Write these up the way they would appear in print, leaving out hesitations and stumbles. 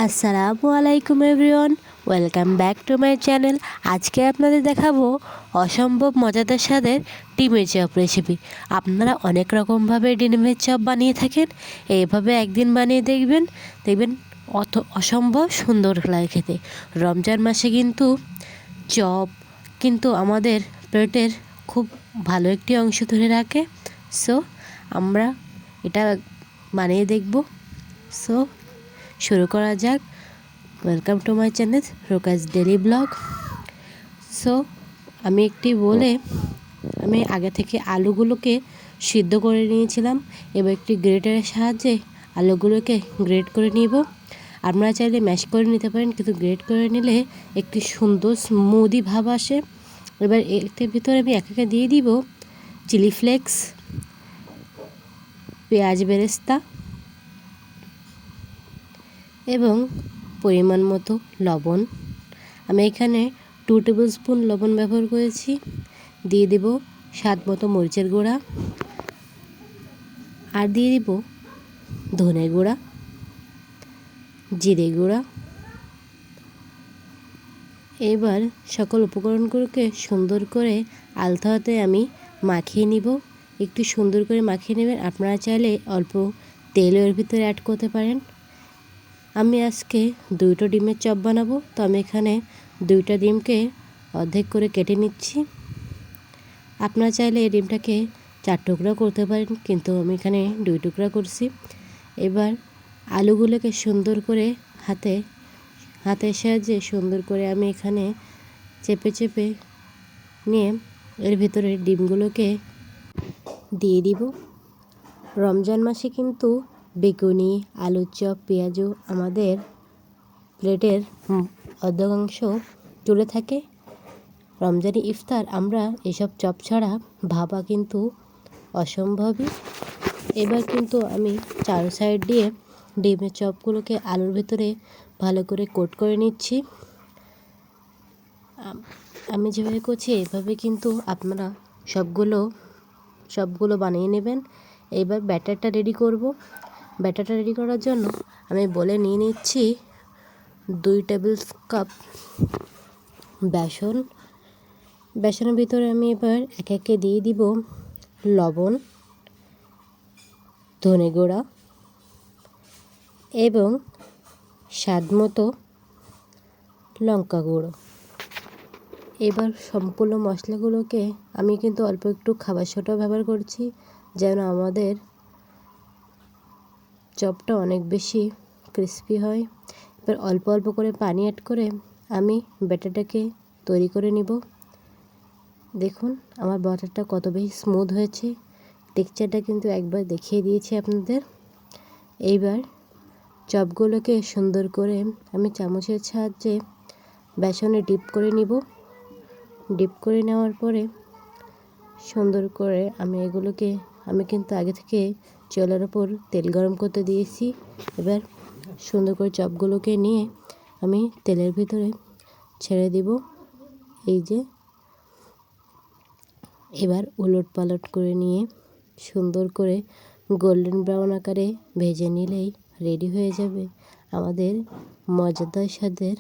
আসসালামু আলাইকুম everyone, welcome back to my channel. আজকে আপনাদের দেখাবো অসম্ভব মজাদার স্বাদের ডিমের চপ রেসিপি। আপনারা অনেক রকমভাবে ডিমের চপ বানিয়ে থাকেন, এইভাবে একদিন বানিয়ে দেখবেন, অসম্ভব সুন্দর লাগে খেতে। রমজান মাসে কিন্তু চপ কিন্তু আমাদের পেটের খুব ভালো একটি অংশ ধরে রাখে। সো আমরা এটা বানিয়ে দেখব। সো শুরু করা যাক। ওয়েলকাম টু মাই চ্যানেল রোকাস ডেলি ব্লগ। সো আমি আগে থেকে আলুগুলোকে সিদ্ধ করে নিয়েছিলাম। এবার একটি গ্রেটারের সাহায্যে আলুগুলোকে গ্রেট করে নিব। আপনারা চাইলে ম্যাশ করে নিতে পারেন, কিন্তু গ্রেট করে নিলে একটি সুন্দর স্মুদি ভাব আসে। এবার এর ভিতরে আমি একে দিয়ে দিব চিলি ফ্লেক্স, পেঁয়াজ বেরেস্তা এবং পরিমাণ মতো লবণ। আমি এখানে 2 টেবিল স্পুন লবণ ব্যবহার করেছি। দিয়ে দেব স্বাদ মতো মরিচের গুঁড়া, আর দিয়ে দিব ধনে গুঁড়া, জিরে গুঁড়া। এবার সকল উপকরণগুলোকে সুন্দর করে আলতো হাতে আমি মাখিয়ে নিব। একটু সুন্দর করে মাখিয়ে নেবেন। আপনারা চাইলে অল্প তেল এর ভিতরে অ্যাড করতে পারেন। আমি আজকে 2টো ডিমের চপ বানাবো, তো আমি এখানে 2টা ডিমকে অর্ধেক করে কেটে নিচ্ছি। আপনারা চাইলে এই ডিমটাকে 4 টুকরা করতে পারেন, কিন্তু আমি এখানে 2 টুকরা করছি। এবার আলুগুলোকে সুন্দর করে হাতের সাহায্যে সুন্দর করে আমি এখানে চেপে চেপে নিয়ে এর ভিতরে ডিমগুলোকে দিয়ে দিব। রমজান মাসে কিন্তু বেগুনি, আলুর চপ, পেঁয়াজু আমাদের প্লেটের অর্ধাংশ জুড়ে থাকে। রমজানি ইফতার আমরা এসব চপ ছাড়া ভাবা কিন্তু অসম্ভবই। এবার কিন্তু আমি চারো সাইড দিয়ে ডিমের চপগুলোকে আলুর ভিতরে ভালো করে কোট করে নিচ্ছি। আমি যেভাবে করছি এভাবে কিন্তু আপনারা সবগুলো বানিয়ে নেবেন। এবার ব্যাটারটা রেডি করব। ব্যাটারটা রেডি করার জন্য আমি বলে নিয়ে নিচ্ছি 2 টেবিল কাপ বেসন। বেসনের ভিতরে আমি এবার একে একে দিয়ে দিব লবণ, ধনে গুঁড়া এবং স্বাদ মতো লঙ্কা গুঁড়ো। এবার সম্পূর্ণ মশলাগুলোকে আমি কিন্তু অল্প একটু খাবার সোডা ব্যবহার করছি, যেন আমাদের চপটা অনেক বেশি ক্রিস্পি হয়। এবার অল্প অল্প করে পানি অ্যাড করে আমি ব্যাটারটাকে তৈরি করে নিব। দেখুন আমার ব্যাটারটা কত বেশি স্মুথ হয়েছে। টেক্সচারটা কিন্তু একবার দেখিয়ে দিয়েছি আপনাদের। এইবার চপগুলোকে সুন্দর করে আমি চামচের সাহায্যে বেসনে ডিপ করে নিব। ডিপ করে নেওয়ার পরে সুন্দর করে আমি কিন্তু আগে থেকে চুলার ওপর তেল গরম করতে দিয়েছি। এবার সুন্দর করে চপগুলোকে নিয়ে আমি তেলের ভিতরে ছেড়ে দিব। এই যে এবার উলট পালট করে নিয়ে সুন্দর করে গোল্ডেন ব্রাউন আকারে ভেজে নিলেই রেডি হয়ে যাবে আমাদের মজাদার স্বাদের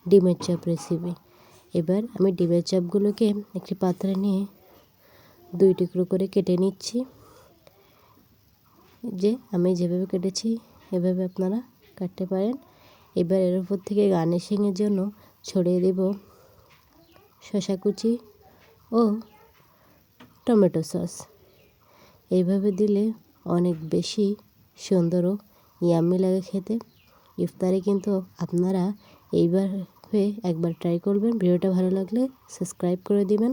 ডিমের চপ রেসিপি। এবার আমি ডিমের চপগুলোকে একটি পাত্রে নিয়ে 2 টুকরো করে কেটে নিচ্ছি। যে আমি যেভাবে কেটেছি এভাবে আপনারা কাটতে পারেন। এবার এর উপর থেকে গার্নিশিংয়ের জন্য ছড়িয়ে দেব শসা কুচি ও টমেটো সস। এইভাবে দিলে অনেক বেশি সুন্দর ও ইয়াম্মি লাগে খেতে। ইফতারে কিন্তু আপনারা একবার ট্রাই করবেন। ভিডিওটা ভালো লাগলে সাবস্ক্রাইব করে দিবেন।